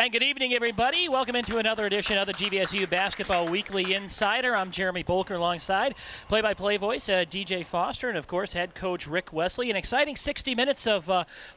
And good evening, everybody. Welcome into another edition of the GVSU Basketball Weekly Insider. I'm Jeremy Bolker alongside play-by-play voice DJ Foster and, of course, head coach Ric Wesley. An exciting 60 minutes of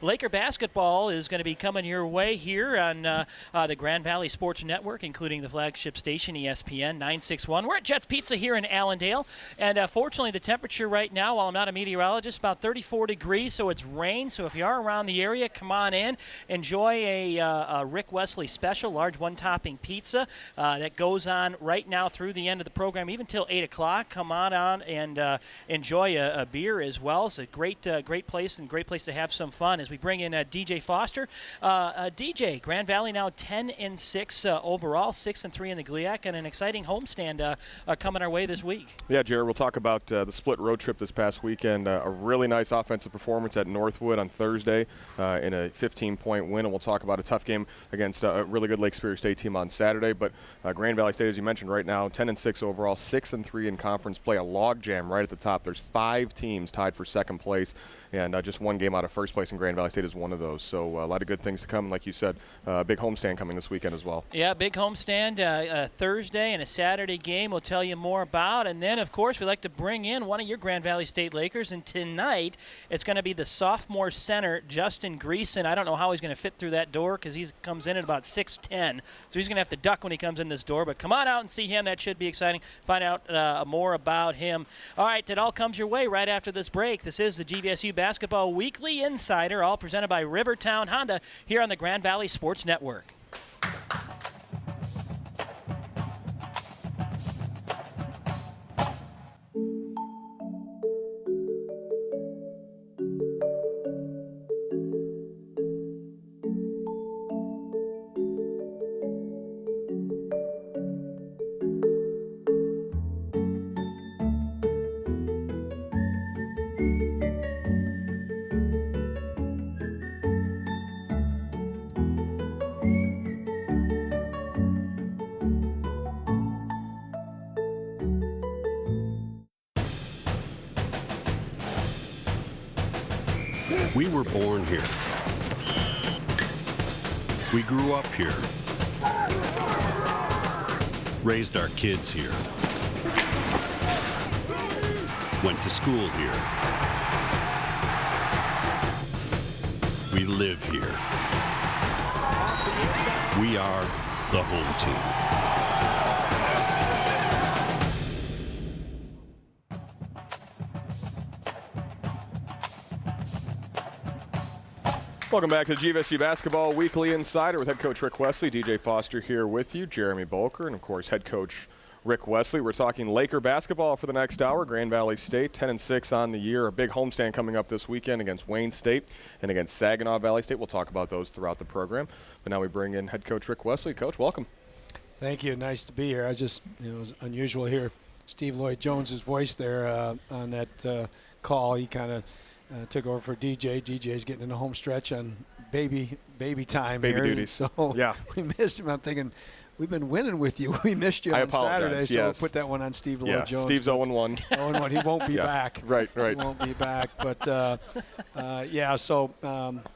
Laker basketball is going to be coming your way here on the Grand Valley Sports Network, including the flagship station ESPN 961. We're at Jets Pizza here in Allendale, and fortunately the temperature right now, while I'm not a meteorologist, about 34 degrees, so it's rain. So if you are around the area, come on in. Enjoy a Ric Wesley special, large one-topping pizza that goes on right now through the end of the program, even till 8 o'clock. Come on and enjoy a beer as well. It's a great place and great place to have some fun as we bring in DJ Foster. DJ, Grand Valley now 10-6 overall, 6-3 in the GLIAC, and an exciting homestand coming our way this week. Yeah, Jared, we'll talk about the split road trip this past weekend. A really nice offensive performance at Northwood on Thursday in a 15-point win, and we'll talk about a tough game against a really good Lake Superior State team on Saturday. But Grand Valley State, as you mentioned, right now 10-6 overall, 6-3 in conference play. A log jam right at the top. There's 5 teams tied for second place, and just one game out of first place, and Grand Valley State is one of those. So a lot of good things to come. Like you said, big homestand coming this weekend as well. Yeah, big homestand, a Thursday and a Saturday game we'll tell you more about. And then, of course, we like to bring in one of your Grand Valley State Lakers, and tonight it's going to be the sophomore center, Justin Greason. I don't know how he's going to fit through that door because he comes in at about 6'10", so he's going to have to duck when he comes in this door. But come on out and see him. That should be exciting. Find out more about him. All right, it all comes your way right after this break. This is the GVSU Basketball Weekly Insider, all presented by Rivertown Honda here on the Grand Valley Sports Network. We were born here. We grew up here. Raised our kids here. Went to school here. We live here. We are the home team. Welcome back to the GVSU Basketball Weekly Insider with head coach Ric Wesley. DJ Foster here with you, Jeremy Bolker, and of course head coach Ric Wesley. We're talking Laker basketball for the next hour. Grand Valley State 10-6 on the year. A big homestand coming up this weekend against Wayne State and against Saginaw Valley State. We'll talk about those throughout the program. But now we bring in head coach Ric Wesley. Coach, welcome. Thank you. Nice to be here. I just, it was unusual to hear Steve Lloyd Jones's voice there on that call. He kind of took over for DJ. DJ's getting in the home stretch on baby time. Baby here. duties. So yeah, we missed him. I'm thinking, we've been winning with you. We missed you on Saturday, so we'll put that one on Steve Lloyd Jones. Steve's 0-1. 0-1. He won't be back. Right. He won't be back. But,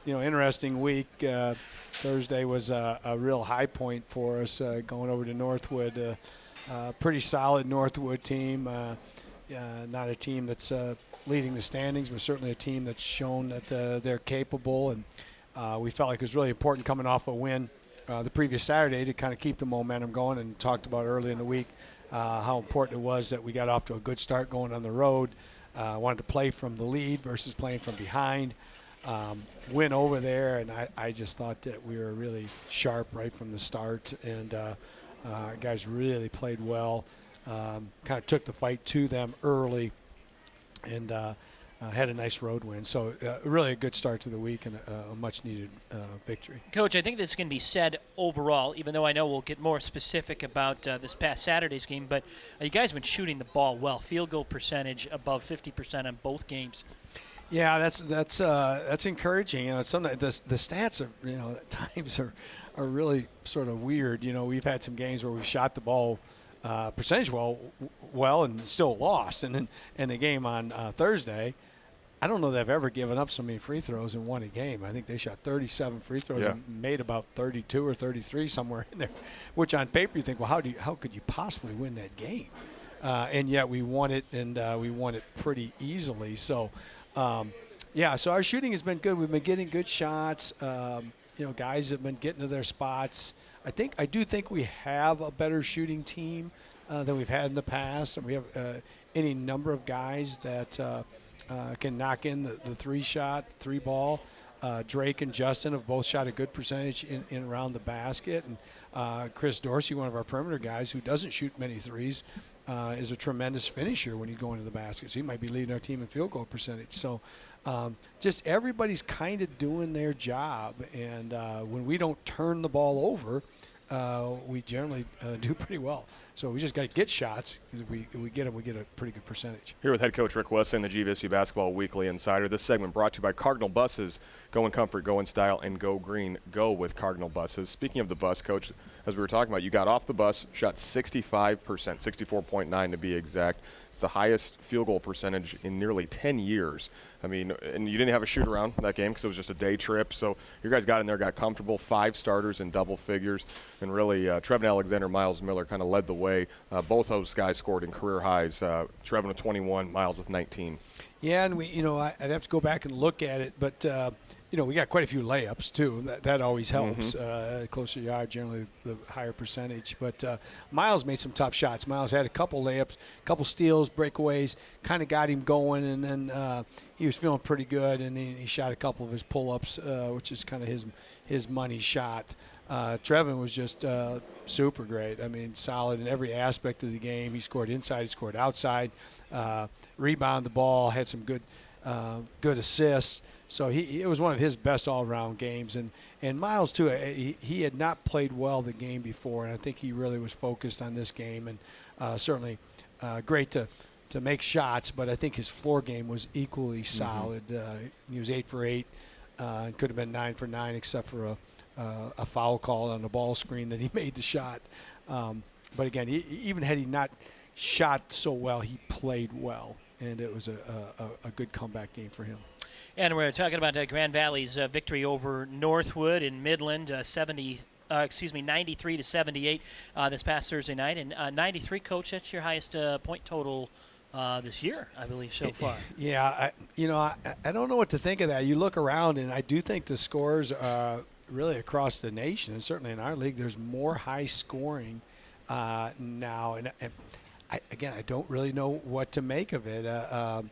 interesting week. Thursday was a real high point for us going over to Northwood. Pretty solid Northwood team. Not a team that's leading the standings, but certainly a team that's shown that they're capable. And we felt like it was really important coming off a win the previous Saturday to kind of keep the momentum going, and talked about early in the week how important it was that we got off to a good start going on the road. Wanted to play from the lead versus playing from behind. Win over there, and I just thought that we were really sharp right from the start, and guys really played well. Kind of took the fight to them early, and had a nice road win. So really a good start to the week and a much-needed victory. Coach, I think this can be said overall, even though I know we'll get more specific about this past Saturday's game, but you guys have been shooting the ball well. Field goal percentage above 50% on both games. Yeah, that's encouraging. You know, sometimes the stats are, at times are really sort of weird. We've had some games where we've shot the ball percentage well and still lost. And in the game on Thursday, I don't know that I've ever given up so many free throws and won a game. I think they shot 37 free throws and made about 32 or 33 somewhere in there, which on paper you think, well, how could you possibly win that game? And yet we won it, and we won it pretty easily. So, so our shooting has been good. We've been getting good shots. Guys have been getting to their spots. I do think we have a better shooting team than we've had in the past, and we have any number of guys that can knock in the three ball. Drake and Justin have both shot a good percentage in around the basket, and Chris Dorsey, one of our perimeter guys who doesn't shoot many threes, is a tremendous finisher when he's going to the basket. So he might be leading our team in field goal percentage. So just everybody's kind of doing their job, and when we don't turn the ball over, we generally do pretty well. So we just got to get shots, because if we get them, we get a pretty good percentage. Here with head coach Ric Wesley in the GVSU Basketball Weekly Insider. This segment brought to you by Cardinal Buses. Go in comfort, go in style, and go green. Go with Cardinal Buses. Speaking of the bus, Coach, as we were talking about, you got off the bus, shot 65%, 64.9 to be exact. It's the highest field goal percentage in nearly 10 years. I mean, and you didn't have a shoot around that game because it was just a day trip. So your guys got in there, got comfortable, 5 starters in double figures. And really, Trevin Alexander, Miles Miller kind of led the way. Both those guys scored in career highs. Trevin with 21, Miles with 19. Yeah, and I'd have to go back and look at it, but we got quite a few layups too. That always helps. Closer you are, generally the higher percentage. But Miles made some tough shots. Miles had a couple layups, a couple steals, breakaways, kind of got him going, and then he was feeling pretty good, and he shot a couple of his pull-ups, which is kind of his money shot. Trevin was just super great. I mean, solid in every aspect of the game. He scored inside, he scored outside, rebounded the ball, had some good assists. So it was one of his best all-around games. And Miles, too, he had not played well the game before, and I think he really was focused on this game. And certainly great to make shots, but I think his floor game was equally solid. He was 8 for 8, and could have been 9 for 9 except for a foul call on the ball screen that he made the shot. But again, even had he not shot so well, he played well, and it was a good comeback game for him. And we're talking about Grand Valley's victory over Northwood in Midland, 93 to 78 this past Thursday night. And 93, Coach, that's your highest point total this year, I believe, so far. Yeah, I don't know what to think of that. You look around, and I do think the scores really across the nation, and certainly in our league, there's more high scoring now. And I don't really know what to make of it. I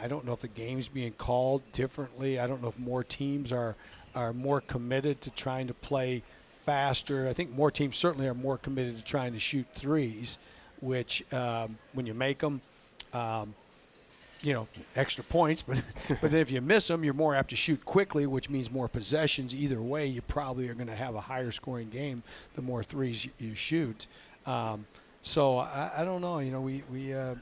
don't know if the game's being called differently. I don't know if more teams are more committed to trying to play faster. I think more teams certainly are more committed to trying to shoot threes, which when you make them, extra points. But then if you miss them, you're more apt to shoot quickly, which means more possessions. Either way, you probably are going to have a higher scoring game the more threes you shoot. So I don't know. I'm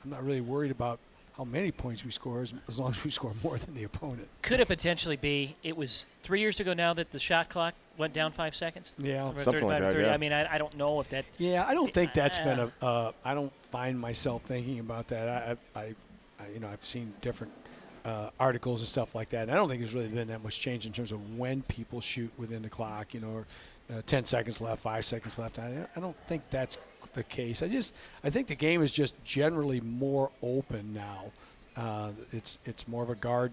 not really worried about how many points we score as long as we score more than the opponent. Could it potentially be, it was 3 years ago now that the shot clock went down 5 seconds? Yeah, something like that, yeah. I mean, I don't know if that... Yeah, I don't think that's been I don't find myself thinking about that. I've seen different articles and stuff like that, and I don't think there's really been that much change in terms of when people shoot within the clock, or 10 seconds left, 5 seconds left. I don't think that's the case. I think the game is just generally more open now. It's more of a guard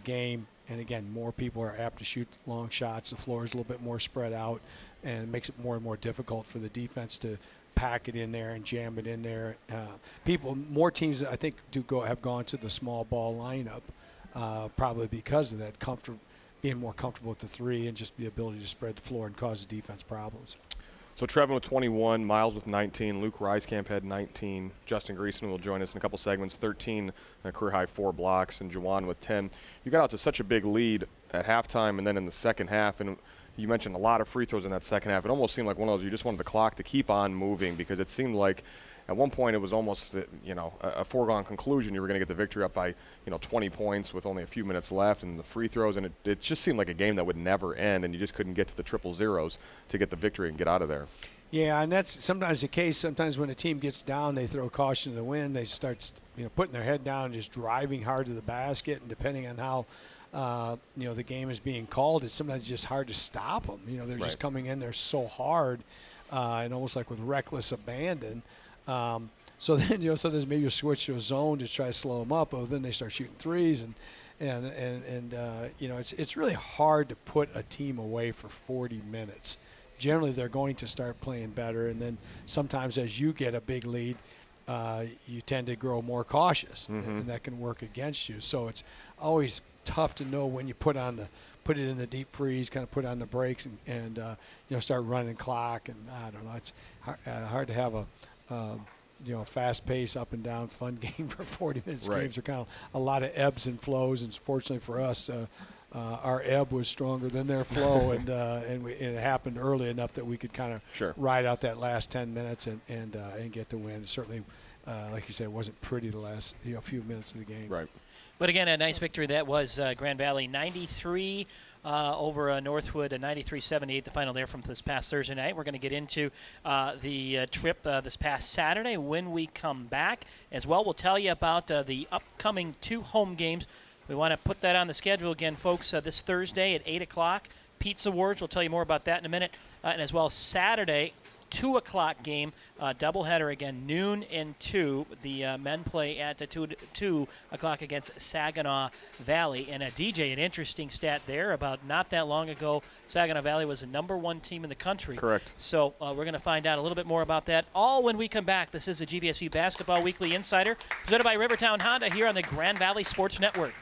game, and again, more people are apt to shoot long shots. The floor is a little bit more spread out, and it makes it more and more difficult for the defense to pack it in there and jam it in there. More teams, I think, have gone to the small ball lineup, probably because of that being more comfortable with the three and just the ability to spread the floor and cause the defense problems. So Trevin with 21, Miles with 19, Luke Reiskamp had 19, Justin Greason will join us in a couple segments, 13, a career-high 4 blocks, and Juwan with 10. You got out to such a big lead at halftime and then in the second half, and you mentioned a lot of free throws in that second half. It almost seemed like one of those you just wanted the clock to keep on moving, because it seemed like at one point it was almost a foregone conclusion you were going to get the victory up by 20 points with only a few minutes left, and the free throws, and it just seemed like a game that would never end, and you just couldn't get to the triple zeros to get the victory and get out of there. Yeah, and that's sometimes the case. Sometimes when a team gets down, they throw caution to the wind. They start, putting their head down and just driving hard to the basket. And depending on how, the game is being called, it's sometimes just hard to stop them. They're just coming in there so hard and almost like with reckless abandon. So then, sometimes maybe you switch to a zone to try to slow them up. But then they start shooting threes, and it's really hard to put a team away for 40 minutes. Generally, they're going to start playing better, and then sometimes as you get a big lead, you tend to grow more cautious, and that can work against you. So it's always tough to know when you put it in the deep freeze, kind of put on the brakes, and start running clock. And I don't know, it's hard to have a fast pace, up and down, fun game for 40 minutes. Right. Games are kind of a lot of ebbs and flows, and fortunately for us, our ebb was stronger than their flow, and it happened early enough that we could kind of ride out that last 10 minutes and get the win. Certainly, like you said, it wasn't pretty the last few minutes of the game. Right. But again, a nice victory. That was Grand Valley 93 over Northwood, a 93-78, the final there from this past Thursday night. We're going to get into the trip this past Saturday when we come back. As well, we'll tell you about the upcoming 2 home games. We want to put that on the schedule again, folks, this Thursday at 8 o'clock. Pizza Wars, we'll tell you more about that in a minute. And as well, Saturday, 2 o'clock game, doubleheader again, noon and 2. The men play at 2 o'clock against Saginaw Valley. And DJ, an interesting stat there. About not that long ago, Saginaw Valley was the #1 team in the country. Correct. So we're going to find out a little bit more about that all when we come back. This is the GVSU Basketball Weekly Insider, presented by Rivertown Honda here on the Grand Valley Sports Network.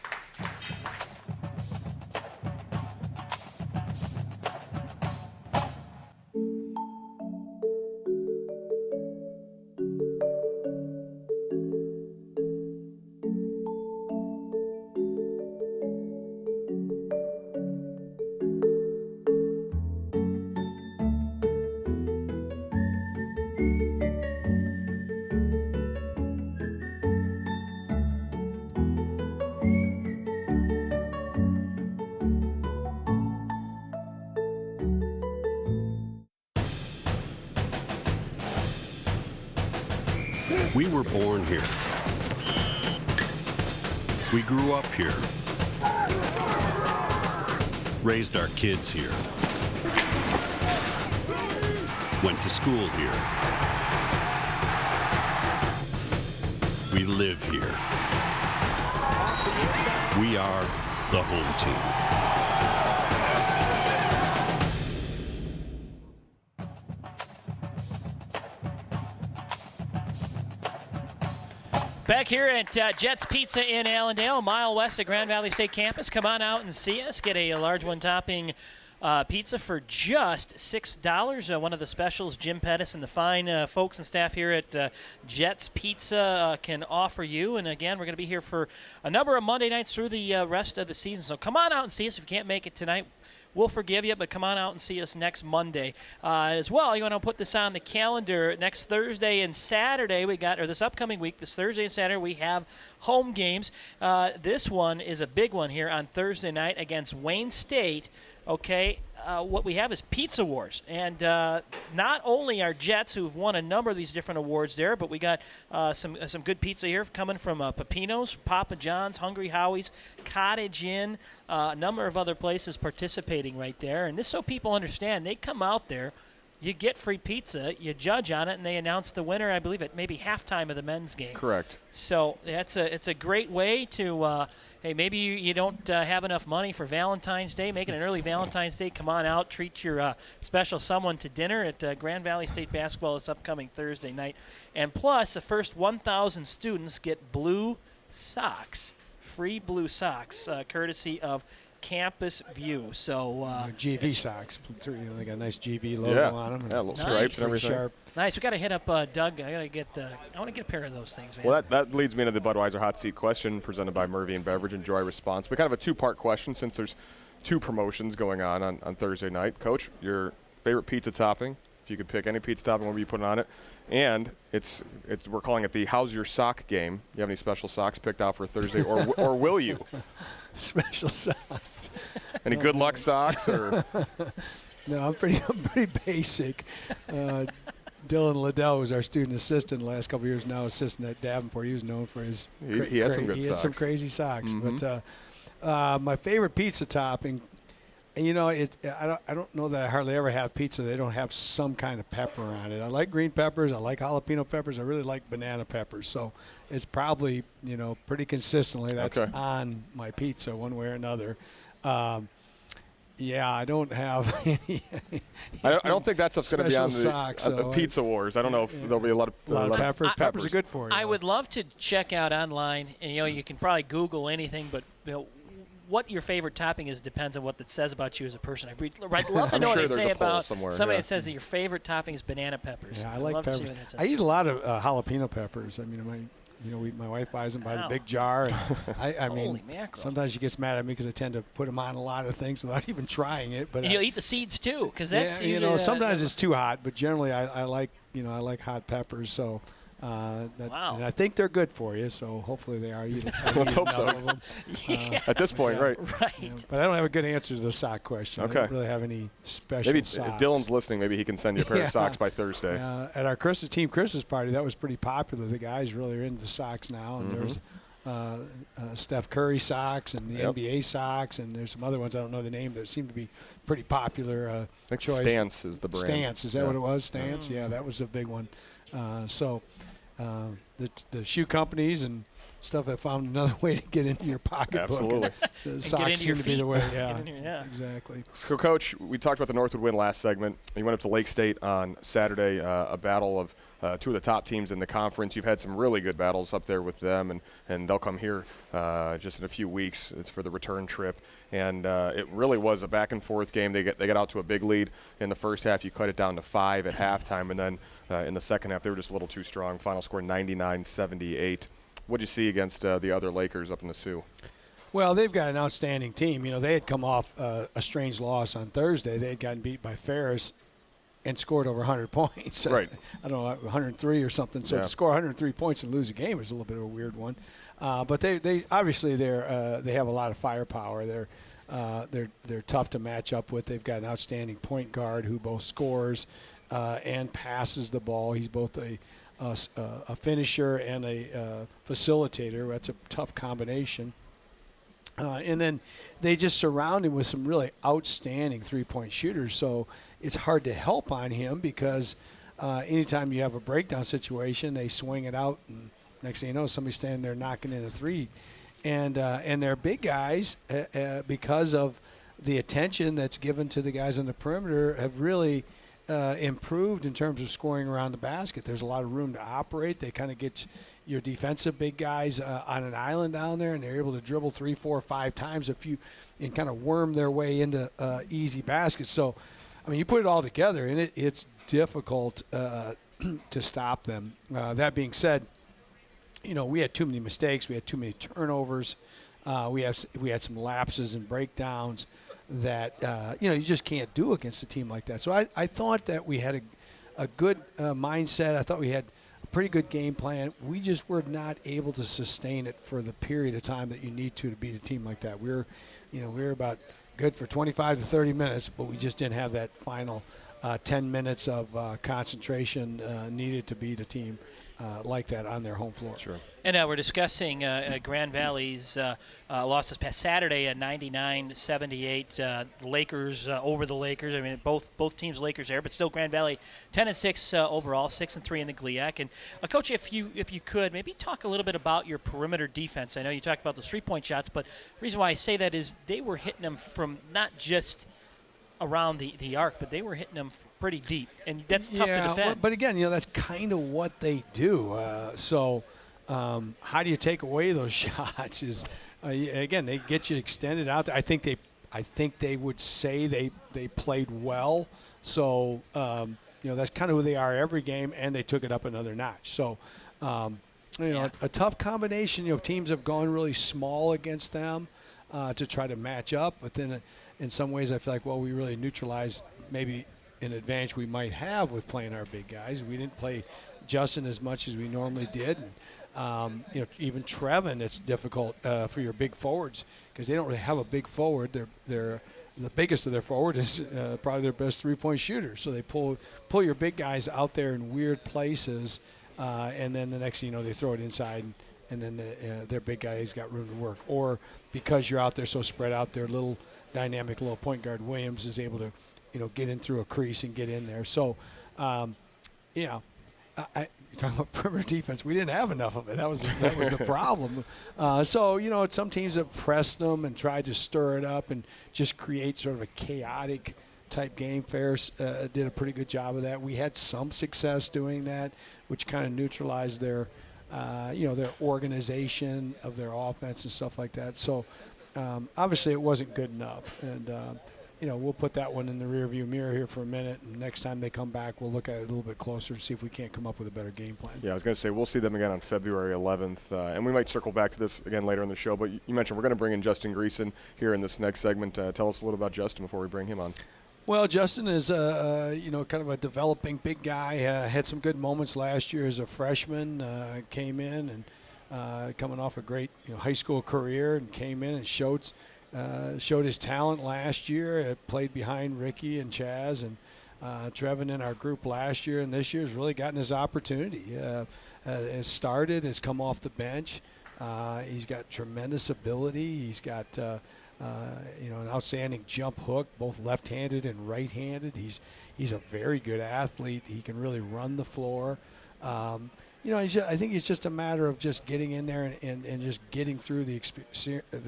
We were born here. We grew up here. Raised our kids here. Went to school here. We live here. We are the home team. Back here at Jets Pizza in Allendale, a mile west of Grand Valley State Campus. Come on out and see us. Get a large one-topping pizza for just $6. One of the specials Jim Pettis and the fine folks and staff here at Jets Pizza can offer you. And again, we're going to be here for a number of Monday nights through the rest of the season. So come on out and see us. If you can't make it tonight, we'll forgive you, but come on out and see us next Monday. As well, you want to put this on the calendar. Next Thursday and Saturday, this upcoming week, this Thursday and Saturday, we have home games. This one is a big one here on Thursday night against Wayne State. Okay, what we have is Pizza Wars. And not only our Jets, who've won a number of these different awards there, but we got some good pizza here coming from Pepino's, Papa John's, Hungry Howie's, Cottage Inn, a number of other places participating right there. And this so people understand, they come out there, you get free pizza, you judge on it, and they announce the winner, I believe, at maybe halftime of the men's game. Correct. So it's a great way to hey, maybe you don't have enough money for Valentine's Day. Make it an early Valentine's Day. Come on out. Treat your special someone to dinner at Grand Valley State Basketball this upcoming Thursday night. And plus, the first 1,000 students get blue socks, free blue socks, courtesy of Campus View. So GV socks. They got a nice GV logo on them. Yeah, little stripes and everything. Sharp. Nice. We got to hit up Doug. I want to get a pair of those things, man. Well, that leads me into the Budweiser Hot Seat question presented by Mervian Beverage. Enjoy response. But kind of a two-part question since there's 2 promotions going on Thursday night. Coach, your favorite pizza topping, if you could pick any pizza topping, what would you put on it? And we're calling it the How's Your Sock game. You have any special socks picked out for Thursday, or will you? Special socks. Any good luck socks or? No, I'm pretty basic. Dylan Liddell was our student assistant the last couple of years. Now assistant at Davenport. He was known for his He had some good he socks. had some crazy socks. Mhm. But my favorite pizza topping, and I don't know that I hardly ever have pizza they don't have some kind of pepper on it. I like green peppers. I like jalapeno peppers. I really like banana peppers. So it's probably pretty consistently that's Okay. on my pizza one way or another. Yeah, I don't have any. I don't think that's going to be on Special the socks, the though. Pizza Wars. I don't know if there'll be a lot of peppers. Peppers are good for you. I would love to check out online, and you can probably Google anything, but what your favorite topping is depends on what it says about you as a person. I'd love to I'm know sure what they there's say a poll about somewhere, somebody yeah. that says that your favorite topping is banana peppers. Yeah, I I'd like love to see peppers. what that says. I eat a lot of jalapeno peppers. I mean, my wife buys them by the Wow. big jar. And I mean, Holy mackerel. sometimes she gets mad at me because I tend to put them on a lot of things without even trying it. But And you'll eat the seeds too, because that's yeah, usually, sometimes it's too hot, but generally I like I like hot peppers. So. Wow. And I think they're good for you, so hopefully they are. Let's hope so. At this point, right? right. Yeah, but I don't have a good answer to the sock question. Okay. I don't really have any special Maybe if socks. Dylan's listening, maybe he can send you a pair Yeah. of socks by Thursday. At our team Christmas party, that was pretty popular. The guys really are into the socks now, and there's Steph Curry socks and the Yep. NBA socks, and there's some other ones I don't know the name that seem to be pretty popular. I think choice. Stance is the brand. Stance, is that Yeah. what it was? Stance, yeah, that was a big one. The shoe companies and stuff have found another way to get into your pocketbook. Absolutely. The And socks get into seem your to be feet. the way. Get Yeah, into your- yeah. exactly. So, Coach, we talked about the Northwood win last segment. You went up to Lake State on Saturday, a battle of two of the top teams in the conference. You've had some really good battles up there with them, and they'll come here just in a few weeks. It's for the return trip. And it really was a back-and-forth game. They got out to a big lead in the first half. You cut it down to 5 at halftime, and then in the second half they were just a little too strong. Final score 99-78. What did you see against the other Lakers up in the Sioux? Well, they've got an outstanding team. They had come off a strange loss on Thursday. They had gotten beat by Ferris and scored over 100 points. Right. I don't know, 103 or something. So Yeah. to score 103 points and lose a game is a little bit of a weird one. But they obviously they have a lot of firepower. They're tough to match up with. They've got an outstanding point guard who both scores and passes the ball. He's both a finisher and a facilitator. That's a tough combination. And then they just surround him with some really outstanding three-point shooters. So it's hard to help on him because anytime you have a breakdown situation, they swing it out, and next thing you know, somebody's standing there knocking in a three. And they're big guys because of the attention that's given to the guys on the perimeter have really improved in terms of scoring around the basket. There's a lot of room to operate. They kind of get your defensive big guys on an island down there, and they're able to dribble 3, 4, 5 times and kind of worm their way into easy baskets. So, I mean, you put it all together, and it's difficult to stop them. That being said, we had too many mistakes. We had too many turnovers. We had some lapses and breakdowns that you just can't do against a team like that. So I thought that we had a good mindset. I thought we had a pretty good game plan. We just were not able to sustain it for the period of time that you need to beat a team like that. We were about good for 25 to 30 minutes, but we just didn't have that final 10 minutes of concentration needed to beat a team like that on their home floor. Sure. And we're discussing Grand Valley's loss this past Saturday at 99-78. Lakers over the Lakers. I mean, both teams Lakers there, but still Grand Valley 10-6 overall, 6-3 in the GLIAC. And Coach, if you could maybe talk a little bit about your perimeter defense. I know you talked about those 3-point shots, but the reason why I say that is they were hitting them from not just around the arc, but they were hitting them pretty deep, and that's tough to defend. Well, but again, that's kind of what they do. So how do you take away those shots? Is again, they get you extended out there. I think they would say they played well. So that's kind of who they are every game, and they took it up another notch. So a tough combination. Teams have gone really small against them to try to match up, but then in some ways I feel like we really neutralized maybe an advantage we might have with playing our big guys. We didn't play Justin as much as we normally did. And, even Trevin, it's difficult for your big forwards because they don't really have a big forward. They're the biggest of their forward is probably their best three-point shooter. So they pull your big guys out there in weird places, and then the next thing you know, they throw it inside, and then their big guy's got room to work. Or because you're out there so spread out there, little dynamic little point guard Williams is able to, get in through a crease and get in there. So, you're talking about perimeter defense. We didn't have enough of it. That was the problem. So, some teams have pressed them and tried to stir it up and just create sort of a chaotic type game. Ferris did a pretty good job of that. We had some success doing that, which kind of neutralized their organization of their offense and stuff like that. So, obviously it wasn't good enough. And, we'll put that one in the rearview mirror here for a minute, and next time they come back, we'll look at it a little bit closer to see if we can't come up with a better game plan. Yeah, I was going to say we'll see them again on February 11th, and we might circle back to this again later in the show, but you mentioned we're going to bring in Justin Greason here in this next segment. Tell us a little about Justin before we bring him on. Well, Justin is, kind of a developing big guy. Had some good moments last year as a freshman. Came in and coming off a great high school career, and came in and showed his talent last year. Played behind Ricky and Chaz and Trevin in our group last year, and this year has really gotten his opportunity. Has started, has come off the bench. He's got tremendous ability. He's got an outstanding jump hook, both left-handed and right-handed. He's a very good athlete. He can really run the floor. I think it's just a matter of just getting in there and just getting through the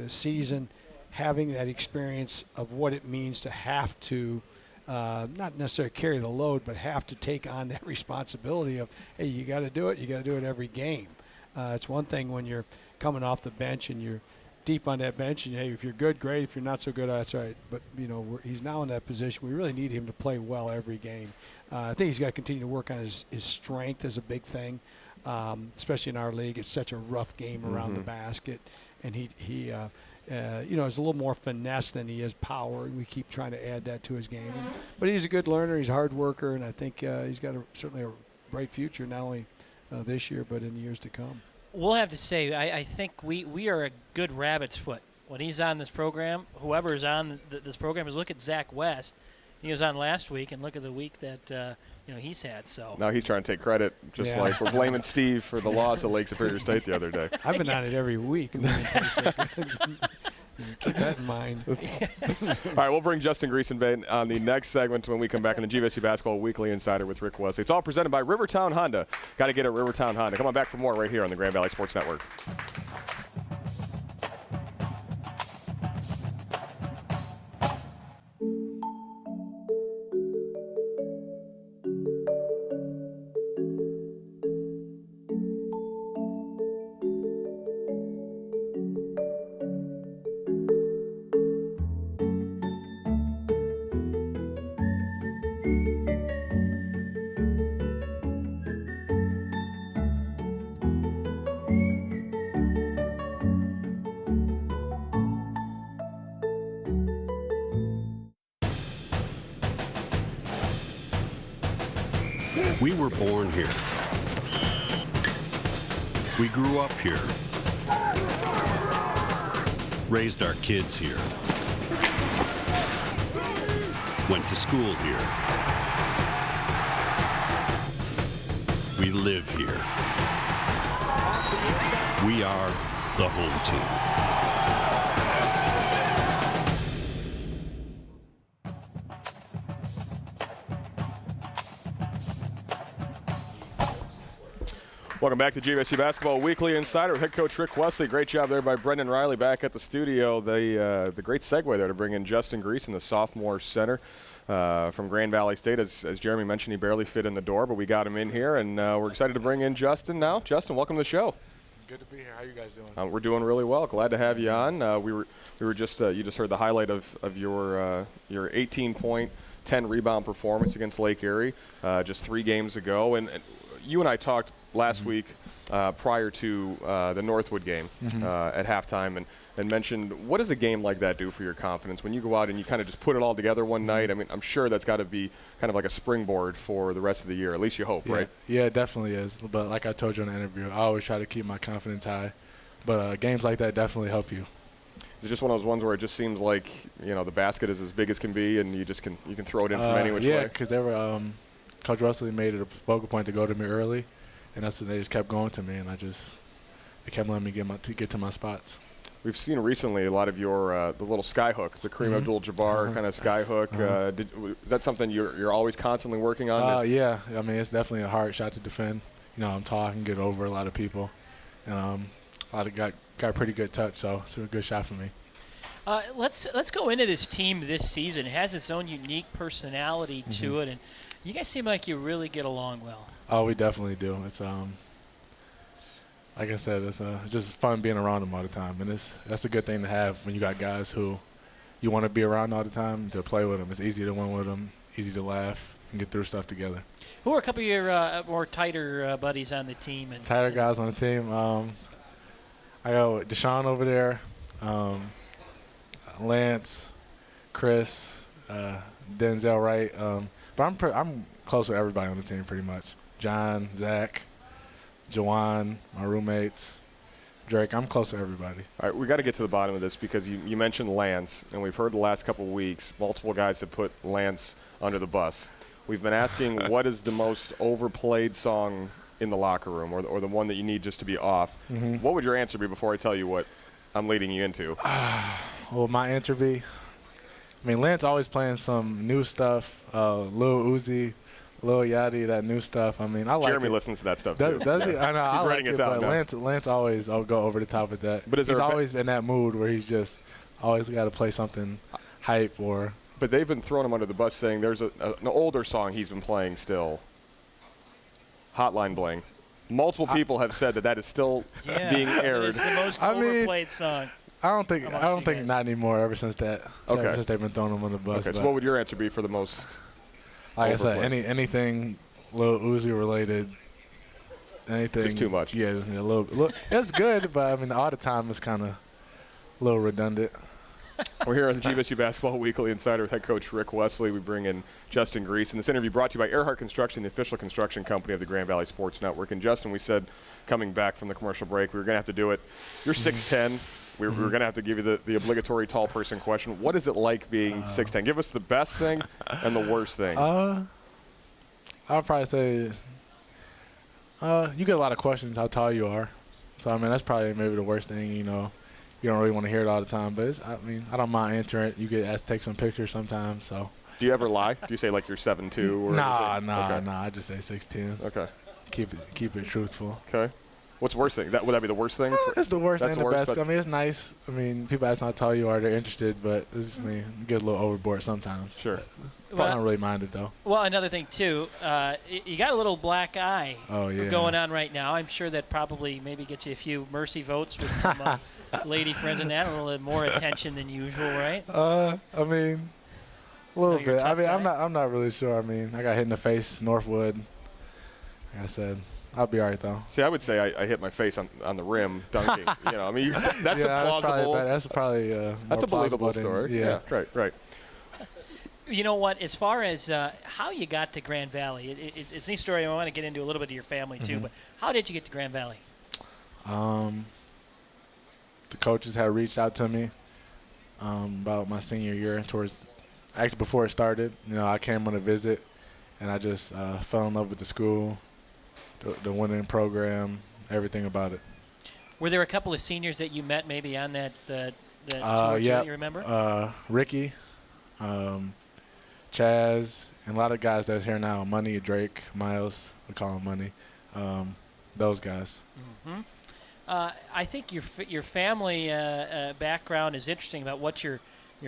season, having that experience of what it means to have to, not necessarily carry the load, but have to take on that responsibility of, hey, you got to do it. You got to do it every game. It's one thing when you're coming off the bench and you're deep on that bench, and hey, if you're good, great. If you're not so good, that's all right. But he's now in that position. We really need him to play well every game. I think he's got to continue to work on his strength as a big thing, especially in our league. It's such a rough game around the basket, and he is a little more finesse than he is power. We keep trying to add that to his game, but he's a good learner. He's a hard worker, and I think he's got certainly a bright future, not only this year but in the years to come. We'll have to say, I think we are a good rabbit's foot. When he's on this program, whoever is on this program, is look at Zach West. He was on last week, and look at the week that he's had. So now he's trying to take credit, just like we're blaming Steve for the loss at Lake Superior State the other day. I've been on it every week. Keep that in mind. All right, we'll bring Justin Greason back on the next segment when we come back on the GVSU Basketball Weekly Insider with Ric Wesley. It's all presented by Rivertown Honda. Got to get it, Rivertown Honda. Come on back for more right here on the Grand Valley Sports Network. We were born here. We grew up here. Raised our kids here. Went to school here. We live here. We are the home team. Welcome back to GVSU Basketball Weekly Insider. Head coach Ric Wesley. Great job there by Brendan Riley back at the studio. The great segue there to bring in Justin Greason, the sophomore center from Grand Valley State. As Jeremy mentioned, he barely fit in the door, but we got him in here, and we're excited to bring in Justin now. Justin, welcome to the show. Good to be here. How you guys doing? We're doing really well. Glad to have you on. We were just you just heard the highlight of your 18-point, 10-rebound performance against Lake Erie just 3 games ago, and you and I talked last week prior to the Northwood game at halftime and mentioned, what does a game like that do for your confidence when you go out and you kind of just put it all together one night? I mean, I'm sure that's got to be kind of like a springboard for the rest of the year, at least you hope, right? Yeah, it definitely is. But like I told you in the interview, I always try to keep my confidence high. But games like that definitely help you. it just one of those ones where it just seems like, the basket is as big as can be, and you can throw it in from any which way? Yeah, because they were Coach Wesley made it a focal point to go to me early, and that's when they just kept going to me, and they kept letting me get to my spots. We've seen recently a lot of your the little sky hook, the Kareem Abdul-Jabbar kind of sky hook. Is that something you're always constantly working on? Yeah, I mean, it's definitely a hard shot to defend. I'm tall, I can get over a lot of people, and got a pretty good touch, so it's a good shot for me. Let's go into this team this season. It has its own unique personality to it, and you guys seem like you really get along well. Oh, we definitely do. It's like I said, it's just fun being around them all the time, and that's a good thing to have when you got guys who you want to be around all the time, to play with them. It's easy to win with them, easy to laugh and get through stuff together. Who are a couple of your more tighter buddies on the team? Tighter guys on the team? I got Deshaun over there, Lance, Chris, Denzel Wright. But I'm close with everybody on the team pretty much. John, Zach, Jawan, my roommates, Drake. I'm close to everybody. All right, we got to get to the bottom of this because you mentioned Lance, and we've heard the last couple of weeks multiple guys have put Lance under the bus. We've been asking what is the most overplayed song in the locker room, or the one that you need just to be off. What would your answer be before I tell you what I'm leading you into? Well, my answer be, Lance always playing some new stuff, Lil Uzi, Lil Yachty, that new stuff. I like Jeremy it. listens to that stuff too. Does he? I know. I like it, down, but Lance always I'll go over the top of that. But he's always in that mood where he's just always got to play something hype or. But they've been throwing him under the bus, saying there's an older song he's been playing still. Hotline Bling. Multiple people have said that is still being aired. It's the most overplayed song. I don't think not anymore. Ever since that, ever since they've been throwing him on the bus. Okay, so what would your answer be for the most? Like overplayed? I said, anything Lil Uzi related, anything. Just too much. Yeah, a little. It's good, but all the time it's kind of a little redundant. We're here on the GVSU Basketball Weekly Insider with head coach Ric Wesley. We bring in Justin Grease. And this interview brought to you by Earhart Construction, the official construction company of the Grand Valley Sports Network. And Justin, we said coming back from the commercial break, we were going to have to do it. You're 6'10". We were going to have to give you the obligatory tall person question. What is it like being 6'10"? Give us the best thing and the worst thing. I'll probably say you get a lot of questions how tall you are. So, that's probably maybe the worst thing, You don't really want to hear it all the time, but I don't mind answering it. You get asked to take some pictures sometimes. So. Do you ever lie? Do you say like you're 7'2"? Or Nah. I just say 6'10". Okay. Keep it truthful. Okay. What's the worst thing? Would that be the worst thing? It's the worst and the best. But it's nice. People ask how tall you are. They're interested, but you get a little overboard sometimes. Sure. I don't really mind it though. Well, another thing too, you got a little black eye going on right now. I'm sure that probably maybe gets you a few mercy votes with some lady friends and that, a little more attention than usual, right? A little bit. I'm not really sure. I got hit in the face, Northwood. Like I said, I'll be all right though. See, I would say I hit my face on the rim dunking. That's a plausible. That's probably that's a believable story. Yeah. Right. You know what? As far as how you got to Grand Valley, it's a neat story. I want to get into a little bit of your family too. But how did you get to Grand Valley? The coaches had reached out to me about my senior year. Actually, before it started, I came on a visit, and I just fell in love with the school, the winning program, everything about it. Were there a couple of seniors that you met maybe on that tour that you remember? Ricky, Chaz, and a lot of guys that's here now. Money, Drake, Miles, we call him Money. Those guys. Mm-hmm. I think your family background is interesting about what your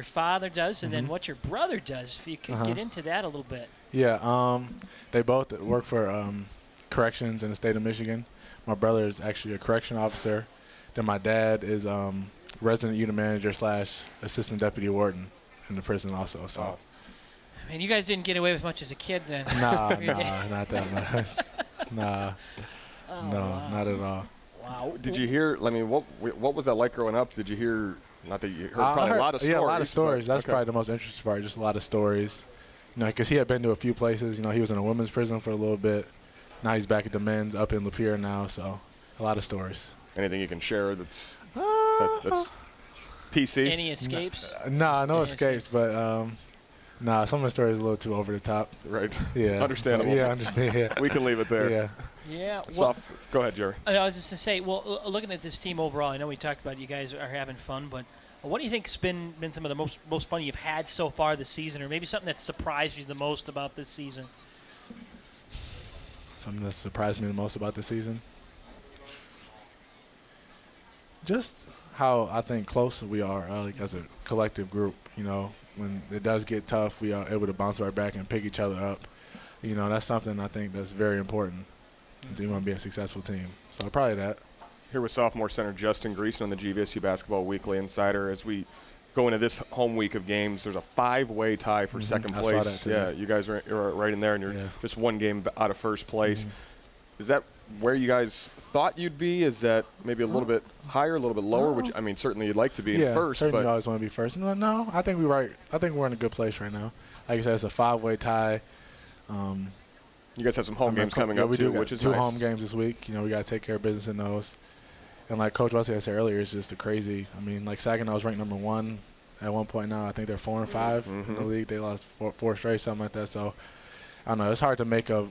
father does and then what your brother does. If you could get into that a little bit. Yeah, they both work for corrections in the state of Michigan. My brother is actually a correction officer. Then my dad is resident unit manager / assistant deputy warden in the prison also. So. You guys didn't get away with much as a kid then. Nah, not that much. Nah. Oh, no, wow. not at all. Wow. Did you hear? What was that like growing up? Did you hear? Not that you heard probably a lot of stories. Yeah, a lot of stories. That's okay. probably the most interesting part. Just a lot of stories. Because he had been to a few places. He was in a women's prison for a little bit. Now he's back at the men's up in Lapeer now. So a lot of stories. Anything you can share that's PC? Any escapes? No Any escapes, but some of the stories are a little too over the top. Right. Yeah. Understandable. So, yeah, understand. Yeah. We can leave it there. Yeah. Yeah. Well, Go ahead, Jerry. I was just to say, well, looking at this team overall, I know we talked about you guys are having fun, but what do you think's been some of the most fun you've had so far this season, or maybe something that surprised you the most about this season? Something that surprised me the most about this season? Just how I think close we are, like as a collective group. You know, when it does get tough, we are able to bounce right back and pick each other up. You know, that's something I think that's very important if you want to be a successful team. So probably that. Here with sophomore center Justin Greason on the GVSU Basketball Weekly Insider. As we go into this home week of games, there's a 5-way tie for second place. I saw that today. Yeah, you guys are right in there, and you're just one game out of first place. Is that where you guys thought you'd be? Is that maybe a little bit higher, a little bit lower? Which, I mean, certainly you'd like to be in first. Certainly but always want to be first. No, I think we're right. I think we're in a good place right now. Like I said, it's a 5-way tie. You guys have some home games coming up, too, which is two nice. home games this week. You know, we got to take care of business in those. And like Coach Wesley said earlier, it's just a crazy. I mean, like Saginaw was ranked number 1 at one point now. I think they're 4 and 5 in the league. They lost four straight, something like that. So I don't know. It's hard to make up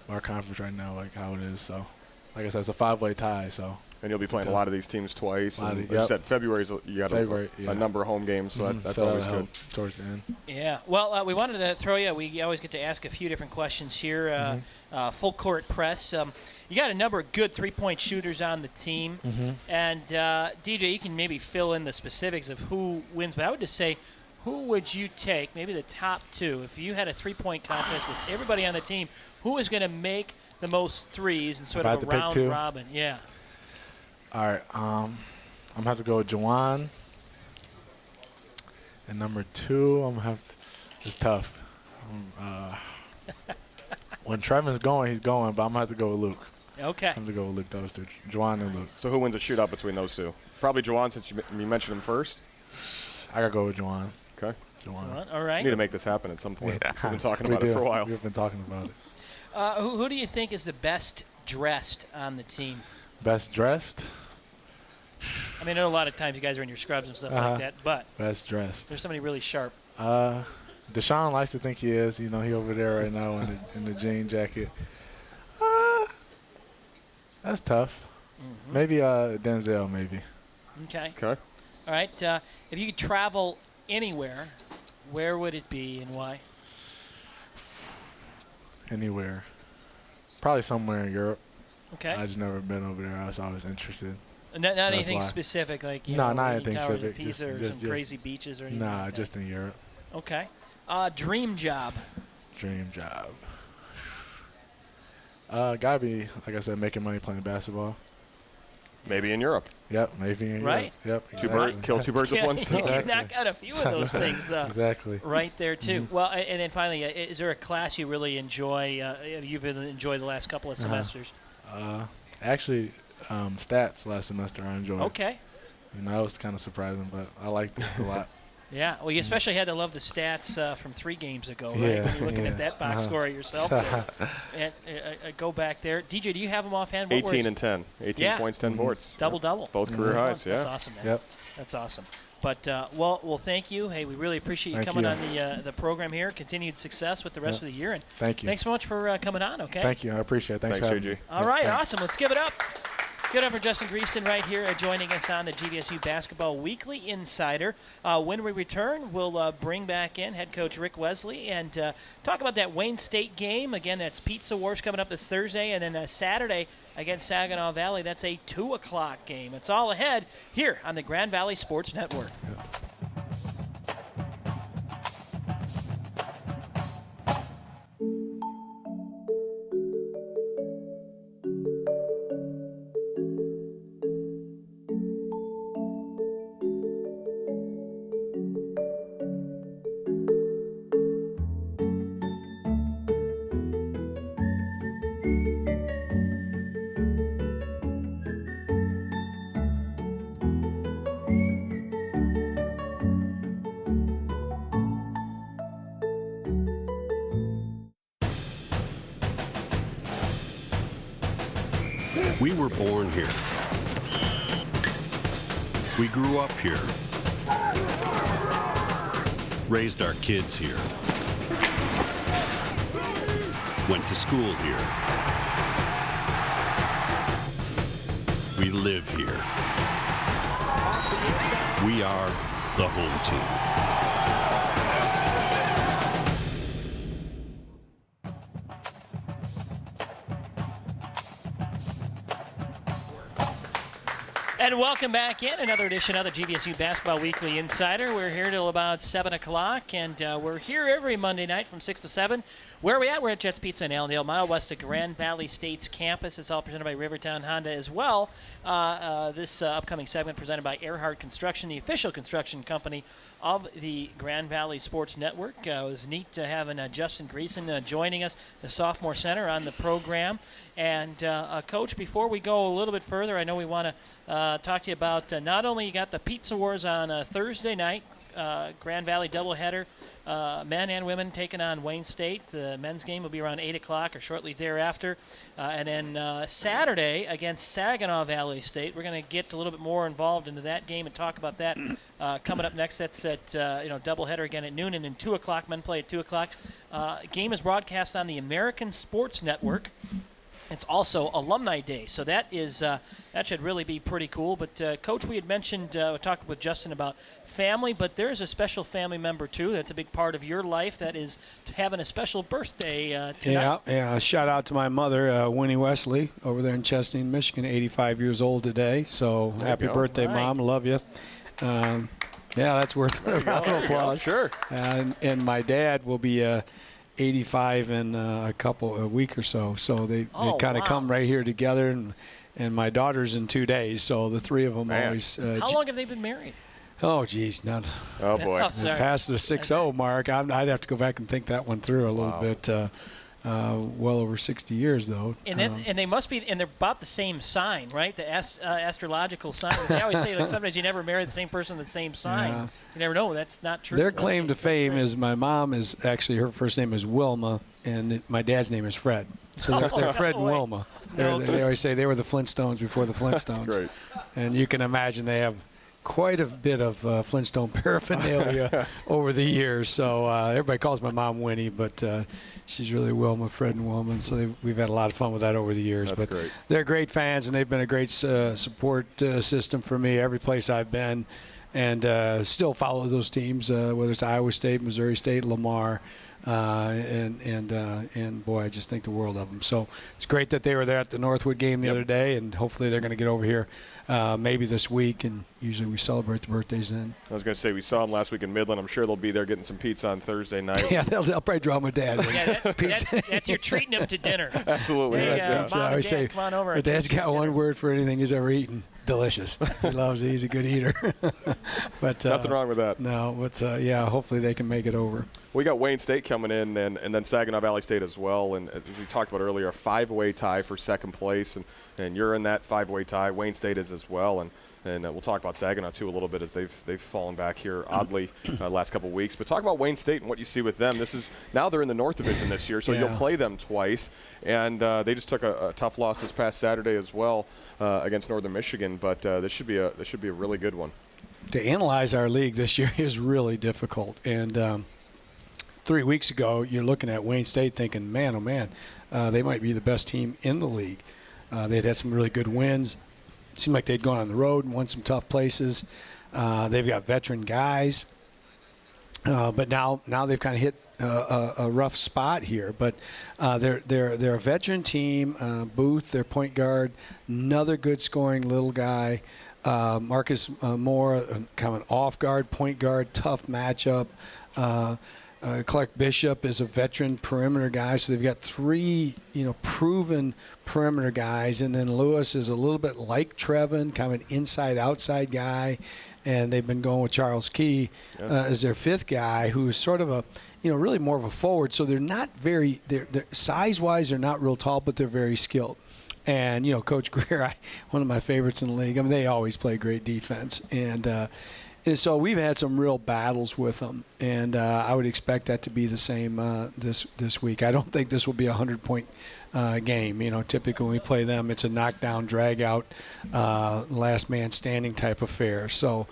our conference right now, like how it is. So, like I said, it's a 5-way tie. So. And you'll be playing a lot of these teams twice. And like you said, February's you got a number of home games, so that's always good. Towards the end. Yeah. Well, we wanted to throw you. We always get to ask a few different questions here. Full court press. You got a number of good three-point shooters on the team, and DJ, you can maybe fill in the specifics of who wins. But I would just say, who would you take? Maybe the top 2. If you had a three-point contest with everybody on the team, who is going to make the most threes and sort of a round robin? Yeah. All right, I'm gonna have to go with Juwan. And number 2, I'm gonna have to. It's tough. When Trevin's going, he's going, but I'm gonna have to go with Luke. Okay. I'm gonna go with Luke. Those two, Juwan and Luke. So who wins a shootout between those two? Probably Juwan, since you mentioned him first. I gotta go with Juwan. Okay. Juwan. All right. We need to make this happen at some point. Yeah. We've been talking about it for a while. We've been talking about it. Who do you think is the best dressed on the team? Best dressed? I mean, I know a lot of times you guys are in your scrubs and stuff like that, but best dressed. there's somebody really sharp. Deshaun likes to think he is. You know, he over there right now in the jean jacket. That's tough. Maybe Denzel, maybe. Okay. Okay. All right. If you could travel anywhere, where would it be and why? Anywhere. Probably somewhere in Europe. Okay. I just never been over there. I was always interested. Not So anything why. specific, like No, not any anything towers of specific, Pisa or just- some crazy beaches or anything. Nah, like that? just in Europe. Okay. Dream job. Dream job. Gotta be, like I said, making money playing basketball. Maybe in Europe. Yep, maybe in Right. Europe. Yep. Kill two birds with one You stone. can knock out a few of those things. Exactly. Right there too. Well, and then finally, is there a class you really enjoy? You've enjoyed the last couple of semesters. Actually, stats last semester I enjoyed. Okay. You know, that was kind of surprising, but I liked it a lot. Yeah. Well, you especially had to love the stats from 3 games ago, right? Yeah, When you're looking yeah. at that box score yourself. And go back there. DJ, do you have them offhand? What 18 and 10. 18 points, 10 boards. Double-double. Both career highs, That's yeah. awesome, man. Yep. That's awesome. But, well, thank you. Hey, we really appreciate you Thank coming you. on the program here. Continued success with the rest of the year. And Thank you. thanks so much for coming on, okay? Thank you. I appreciate it. Thanks Thanks, for having JG. me. All right, Thanks. awesome. Let's give it up. Good up for Justin Greason right here joining us on the GVSU Basketball Weekly Insider. When we return, we'll bring back in head coach Ric Wesley and talk about that Wayne State game. Again, that's Pizza Wars coming up this Thursday, and then Saturday against Saginaw Valley. That's a 2 o'clock game. It's all ahead here on the Grand Valley Sports Network. We were born here. We grew up here. Raised our kids here. Went to school here. We live here. We are the home team. And welcome back in another edition of the GVSU Basketball Weekly Insider. We're here till about 7 o'clock, and we're here every Monday night from 6 to 7. Where are we at? We're at Jets Pizza in Allendale, mile west of Grand Valley State's campus. It's all presented by Rivertown Honda as well. This upcoming segment presented by Earhart Construction, the official construction company of the Grand Valley Sports Network. It was neat to have Justin Greason joining us, the sophomore center on the program. And, Coach, before we go a little bit further, I know we want to talk to you about not only you got the Pizza Wars on Thursday night, Grand Valley doubleheader, men and women taking on Wayne State. The men's game will be around 8 o'clock or shortly thereafter. And then Saturday against Saginaw Valley State. We're going to get a little bit more involved into that game and talk about that coming up next. That's at doubleheader again at noon, and then 2 o'clock. Men play at 2 o'clock. Game is broadcast on the American Sports Network. It's also Alumni Day, so that should really be pretty cool. But, Coach, we had mentioned, we talked with Justin about family, but there's a special family member, too. That's a big part of your life. That is having a special birthday tonight. Yeah. Shout out to my mother, Winnie Wesley, over there in Chesney, Michigan, 85 years old today. So happy birthday, right. Mom. Love you. Yeah, that's worth a round of applause. Sure. And my dad will be 85 in a week or so. So they kind of come right here together, and my daughter's in 2 days. So the three of them always. How long have they been married? Oh, geez, none. Oh, boy. Past the 6-0 mark. I'd have to go back and think that one through a little bit. Well over 60 years, though. And they must be, and they're about the same sign, right? The astrological sign. They always say, like, sometimes you never marry the same person the same sign. Yeah. You never know. That's not true. Their claim to fame is my mom is actually, her first name is Wilma, and my dad's name is Fred. So they're Fred and Wilma. They always say they were the Flintstones before the Flintstones. Great. And you can imagine they have quite a bit of Flintstone paraphernalia over the years. So everybody calls my mom Winnie, but she's really Wilma, Fred and Wilma. And so we've had a lot of fun with that over the years. That's great. They're great fans, and they've been a great support system for me every place I've been. And still follow those teams, whether it's Iowa State, Missouri State, Lamar. And boy, I just think the world of them. So it's great that they were there at the Northwood game the other day, and hopefully they're going to get over here maybe this week, and usually we celebrate the birthdays then. I was going to say, we saw them last week in Midland. I'm sure they'll be there getting some pizza on Thursday night. Yeah, they'll probably draw my dad. That's you're treating him to dinner. Absolutely. Hey, I always say, come on over. My dad's got one word for anything he's ever eaten. Delicious. He loves it. He's a good eater. But nothing wrong with that. No, but hopefully they can make it over. We got Wayne State coming in, and then Saginaw Valley State as well. And as we talked about earlier, a 5-way tie for second place, and you're in that 5-way tie. Wayne State is as well, and we'll talk about Saginaw too a little bit as they've fallen back here oddly last couple of weeks. But talk about Wayne State and what you see with them. Now they're in the North Division this year, so you'll play them twice. And they just took a tough loss this past Saturday as well against Northern Michigan. But this should be a really good one. To analyze our league this year is really difficult, and 3 weeks ago, you're looking at Wayne State thinking, man, oh man, they might be the best team in the league. They'd had some really good wins. Seemed like they'd gone on the road and won some tough places. They've got veteran guys, but now they've kind of hit a rough spot here. But they're a veteran team. Booth, their point guard, another good scoring little guy. Marcus Moore, kind of an off guard, point guard, tough matchup. Clark Bishop is a veteran perimeter guy, so they've got three, proven perimeter guys, and then Lewis is a little bit like Trevin, kind of an inside-outside guy, and they've been going with Charles Key as their fifth guy, who's sort of a, really more of a forward. So they're not very, they're size-wise, they're not real tall, but they're very skilled. And Coach Greer, one of my favorites in the league. I mean, they always play great defense, and so we've had some real battles with them, and I would expect that to be the same this week. I don't think this will be a 100-point game. Typically when we play them, it's a knockdown, drag-out, last man standing type affair. So,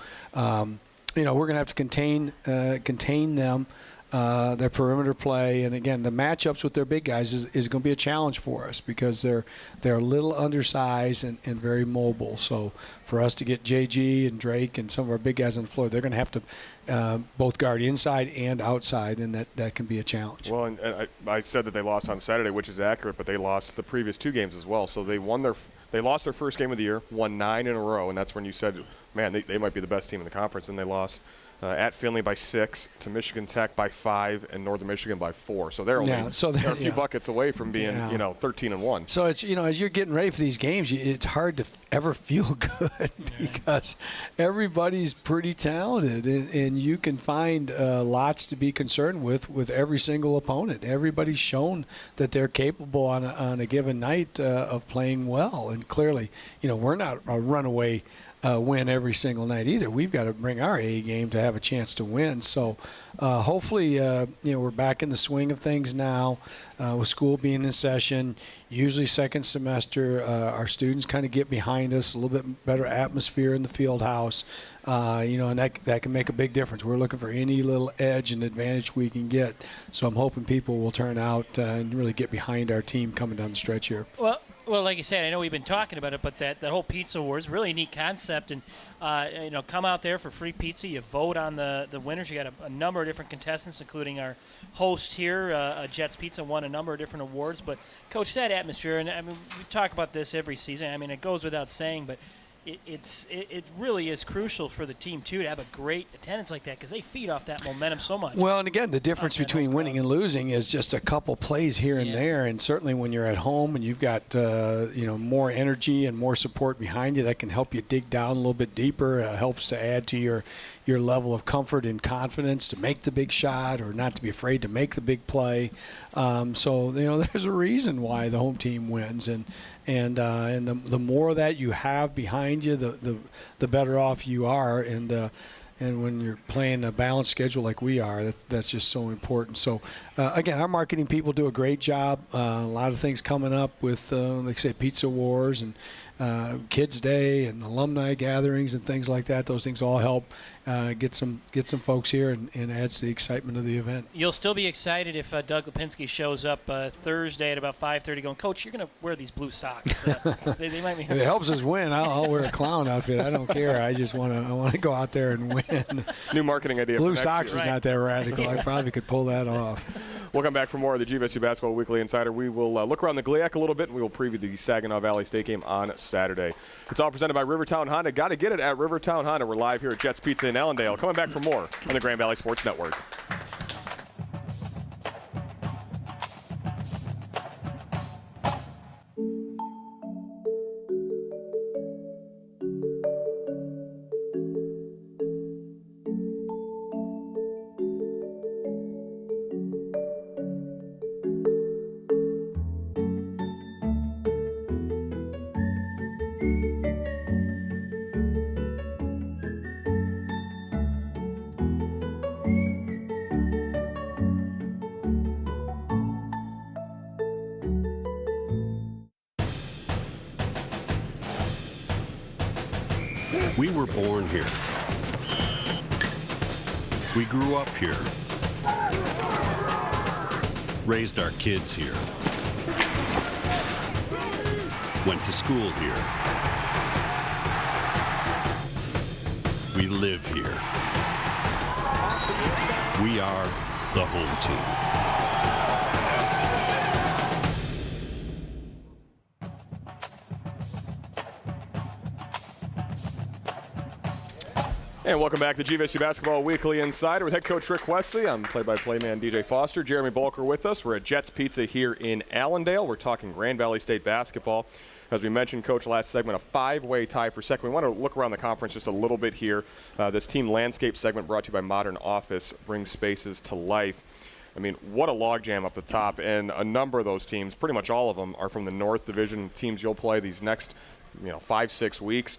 we're going to have to contain them, their perimeter play, and again, the matchups with their big guys is going to be a challenge for us because they're a little undersized and very mobile. So for us to get JG and Drake and some of our big guys on the floor, they're going to have to both guard inside and outside, and that can be a challenge. Well, and I said that they lost on Saturday, which is accurate, but they lost the previous 2 games as well. So they lost their first game of the year, won 9 in a row, and that's when you said, man, they might be the best team in the conference, and they lost at Finley by 6, to Michigan Tech by 5, and Northern Michigan by 4. So they're only they're a few buckets away from being 13-1. So it's as you're getting ready for these games, it's hard to ever feel good because everybody's pretty talented, and you can find lots to be concerned with every single opponent. Everybody's shown that they're capable on a given night of playing well, and clearly, we're not a runaway win every single night either. We've got to bring our A game to have a chance to win. So hopefully, we're back in the swing of things now with school being in session. Usually second semester, our students kind of get behind us, a little bit better atmosphere in the field house, and that can make a big difference. We're looking for any little edge and advantage we can get. So I'm hoping people will turn out and really get behind our team coming down the stretch here. Well, like you said, I know we've been talking about it, but that whole pizza war is really a neat concept. And, come out there for free pizza. You vote on the winners. You got a number of different contestants, including our host here, Jets Pizza, won a number of different awards. But, Coach, that atmosphere, and, we talk about this every season. It goes without saying, but it really is crucial for the team, too, to have a great attendance like that because they feed off that momentum so much. Well, and again, the difference between winning and losing is just a couple plays here and there, and certainly when you're at home and you've got more energy and more support behind you, that can help you dig down a little bit deeper. Helps to add to your level of comfort and confidence to make the big shot or not to be afraid to make the big play. So there's a reason why the home team wins, and the more that you have behind you, the better off you are. And when you're playing a balanced schedule like we are, that's just so important. So, again, our marketing people do a great job. A lot of things coming up with, like say, Pizza Wars and Kids Day and alumni gatherings and things like that. Those things all help get some folks here and adds to the excitement of the event. You'll still be excited if Doug Lipinski shows up Thursday at about 5:30 going, Coach, you're going to wear these blue socks. They might be. If it helps us win, I'll wear a clown outfit. I don't care. I just want to go out there and win. New marketing idea. Blue for socks next is year. not that radical. I probably could pull that off. We'll come back for more of the GVSU Basketball Weekly Insider. We will look around the GLIAC a little bit, and we will preview the Saginaw Valley State game on Saturday. It's all presented by Rivertown Honda. Got to get it at Rivertown Honda. We're live here at Jets Pizza in Allendale. Coming back for more on the Grand Valley Sports Network. We were born here. We grew up here. Raised our kids here. Went to school here. We live here. We are the home team. And welcome back to GVSU Basketball Weekly Insider with head coach Ric Wesley. I'm play-by-play man DJ Foster. Jeremy Bolker with us. We're at Jets Pizza here in Allendale. We're talking Grand Valley State basketball. As we mentioned, Coach, last segment, a 5-way tie for second. We want to look around the conference just a little bit here. This team landscape segment brought to you by Modern Office brings spaces to life. What a logjam up the top. And a number of those teams, pretty much all of them, are from the North Division teams you'll play these next 5-6 weeks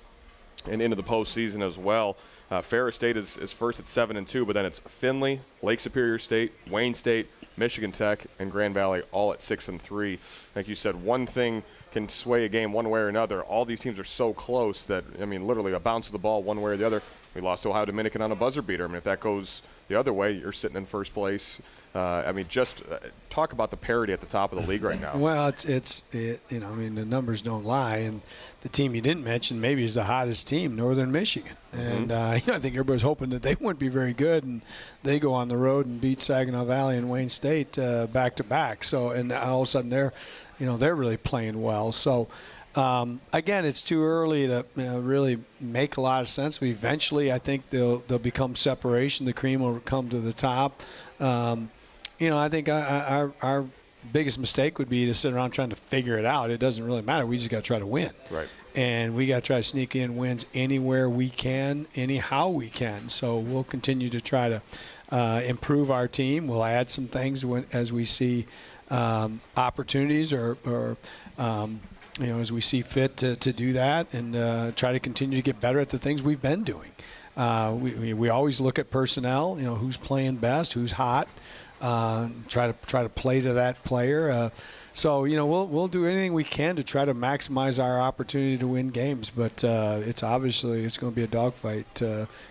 and into the postseason as well. Ferris State is first at 7-2, but then it's Findlay, Lake Superior State, Wayne State, Michigan Tech and Grand Valley all at 6-3. Like you said, one thing can sway a game one way or another. All these teams are so close that, I mean, literally a bounce of the ball one way or the other. We lost to Ohio Dominican on a buzzer beater. I mean, if that goes the other way, you're sitting in first place. I mean, just talk about the parity at the top of the league right now. Well, you know, I mean, the numbers don't lie, and the team you didn't mention maybe is the hottest team, Northern Michigan, and you know, I think everybody's hoping that they wouldn't be very good, and they go on the road and beat Saginaw Valley and Wayne State back to back. So, and all of a sudden they're really playing well. So. Again, it's too early to really make a lot of sense. Eventually, I think they'll become separation. The cream will come to the top. You know, I think our biggest mistake would be to sit around trying to figure it out. It doesn't really matter. We just got to try to win. Right. And we got to try to sneak in wins anywhere we can, anyhow we can. So we'll continue to try to improve our team. We'll add some things as we see opportunities or you know, as we see fit to do that, and try to continue to get better at the things we've been doing. We always look at personnel, you know, who's playing best, who's hot, try to play to that player. So, you know, we'll do anything we can to try to maximize our opportunity to win games, but it's going to be a dogfight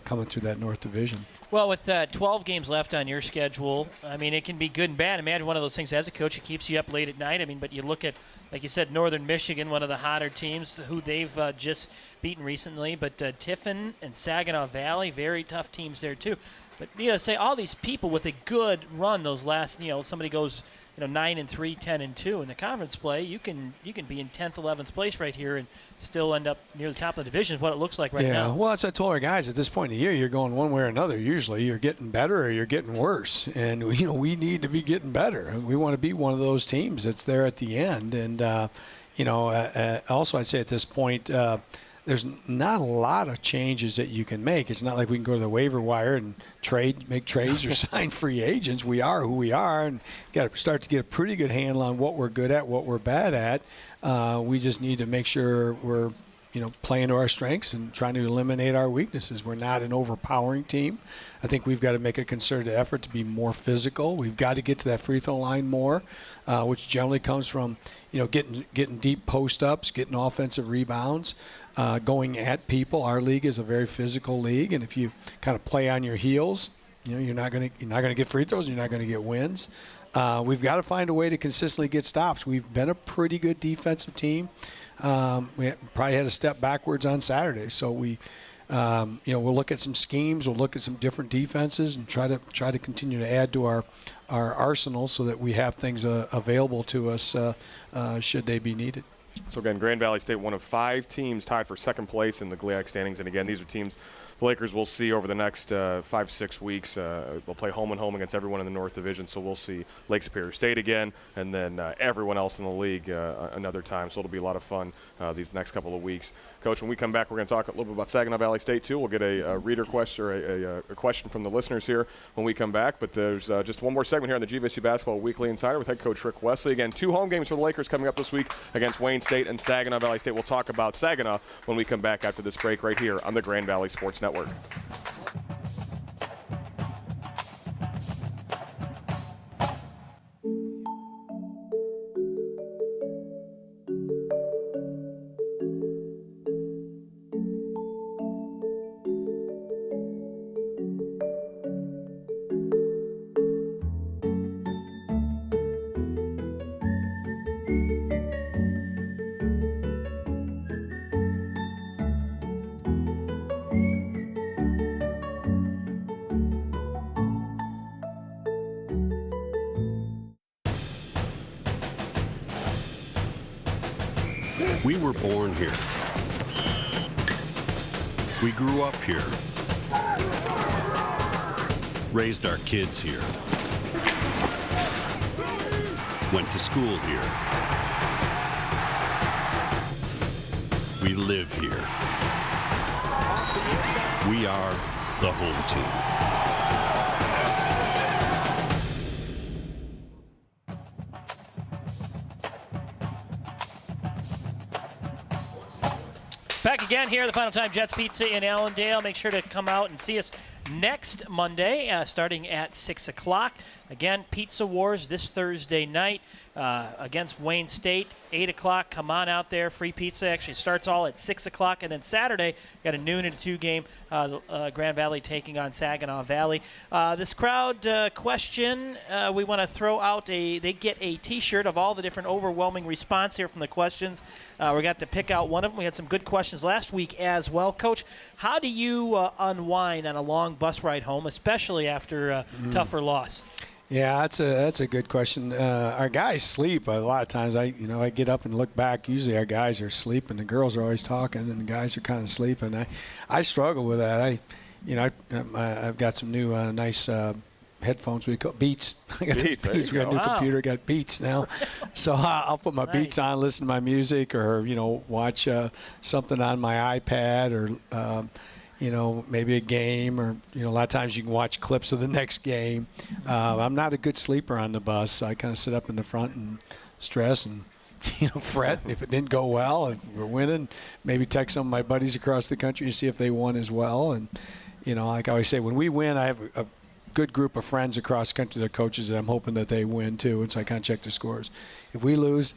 coming through that North Division. Well, with 12 games left on your schedule, I mean, it can be good and bad. Imagine one of those things as a coach, it keeps you up late at night. I mean, but you look at, like you said, Northern Michigan, one of the hotter teams who they've just beaten recently. But Tiffin and Saginaw Valley, very tough teams there too. But you know, say all these people with a good run, those last, you know, somebody goes, you know, 9-3, 10-2 in the conference play, you can be in 10th, 11th place right here and still end up near the top of the division is what it looks like right now. Yeah, well, as I told our guys, at this point in the year, you're going one way or another. Usually you're getting better or you're getting worse. And, you know, we need to be getting better. We want to be one of those teams that's there at the end. And, you know, also I'd say at this point, there's not a lot of changes that you can make. It's not like we can go to the waiver wire and make trades or sign free agents. We are who we are, and got to start to get a pretty good handle on what we're good at, what we're bad at. We just need to make sure we're, you know, playing to our strengths and trying to eliminate our weaknesses. We're not an overpowering team. I think we've got to make a concerted effort to be more physical. We've got to get to that free throw line more, which generally comes from, you know, getting deep post ups, getting offensive rebounds. Going at people. Our league is a very physical league, and if you kind of play on your heels, you know, you're not going to get free throws, and you're not going to get wins. We've got to find a way to consistently get stops. We've been a pretty good defensive team. We probably had a step backwards on Saturday, so we, you know, we'll look at some schemes, we'll look at some different defenses, and try to continue to add to our arsenal so that we have things available to us should they be needed. So, again, Grand Valley State, one of 5 teams tied for second place in the GLIAC standings. And, again, these are teams the Lakers will see over the next 5-6 weeks. They'll play home and home against everyone in the North Division. So we'll see Lake Superior State again and then everyone else in the league another time. So it'll be a lot of fun these next couple of weeks. Coach, when we come back, we're going to talk a little bit about Saginaw Valley State, too. We'll get a reader question or a question from the listeners here when we come back. But there's just one more segment here on the GVSU Basketball Weekly Insider with head coach Ric Wesley. Again, 2 home games for the Lakers coming up this week against Wayne State and Saginaw Valley State. We'll talk about Saginaw when we come back after this break right here on the Grand Valley Sports Network. We were born here. We grew up here. Raised our kids here. Went to school here. We live here. We are the home team. Back again here, the Final Time Jets Pizza in Allendale. Make sure to come out and see us next Monday, starting at 6 o'clock. Again, Pizza Wars this Thursday night against Wayne State, 8 o'clock. Come on out there. Free pizza. Actually starts all at 6 o'clock. And then Saturday, got a noon and a 2 game. Grand Valley taking on Saginaw Valley. This crowd question, we want to throw out they get a T-shirt of all the different overwhelming response here from the questions. We got to pick out one of them. We had some good questions last week as well. Coach, how do you unwind on a long bus ride home, especially after a tougher loss? Yeah, that's a good question. Our guys sleep a lot of times. I get up and look back. Usually our guys are sleeping. The girls are always talking, and the guys are kind of sleeping. I struggle with that. I've got some new nice headphones. We call Beats. I got Beats. We got a new computer. Got Beats now, so I'll put my Beats on, listen to my music, or watch something on my iPad, or maybe a game, or, a lot of times you can watch clips of the next game. I'm not a good sleeper on the bus, so I kind of sit up in the front and stress and, fret if it didn't go well. If we're winning, maybe text some of my buddies across the country and see if they won as well. And, like I always say, when we win, I have a good group of friends across the country that are coaches that I'm hoping that they win too, and so I kind of check their scores. If we lose,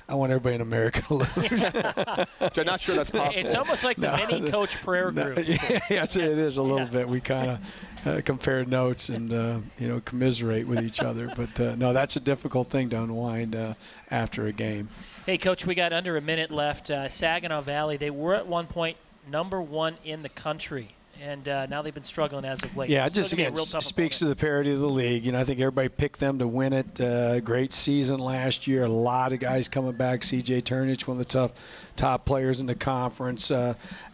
I want everybody in America to lose. I'm not sure that's possible. It's almost like the mini coach prayer group. Yes, it is a little bit. We kind of compare notes and commiserate with each other. But no, that's a difficult thing to unwind after a game. Hey, Coach, we got under a minute left. Saginaw Valley, they were at one point #1 in the country. And now they've been struggling as of late. Yeah, it just again speaks to the parity of the league. I think everybody picked them to win it. Great season last year. A lot of guys coming back. C.J. Turnage, one of the top players in the conference.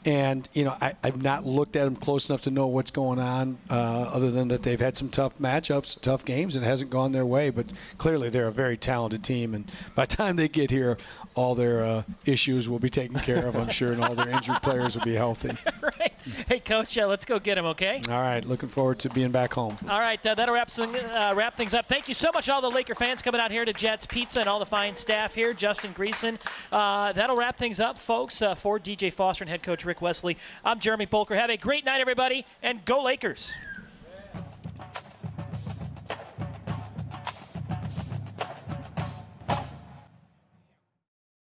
And I've not looked at them close enough to know what's going on, other than that they've had some tough matchups, tough games, and it hasn't gone their way. But clearly they're a very talented team. And by the time they get here, all their issues will be taken care of, I'm sure, and all their injured players will be healthy. Right. Hey, Coach, let's go get him, okay? All right. Looking forward to being back home. All right. That'll wrap things up. Thank you so much, all the Laker fans coming out here to Jets Pizza and all the fine staff here, Justin Greason. That'll wrap things up, folks. For DJ Foster and head coach Ric Wesley, I'm Jeremy Bolker. Have a great night, everybody, and go Lakers.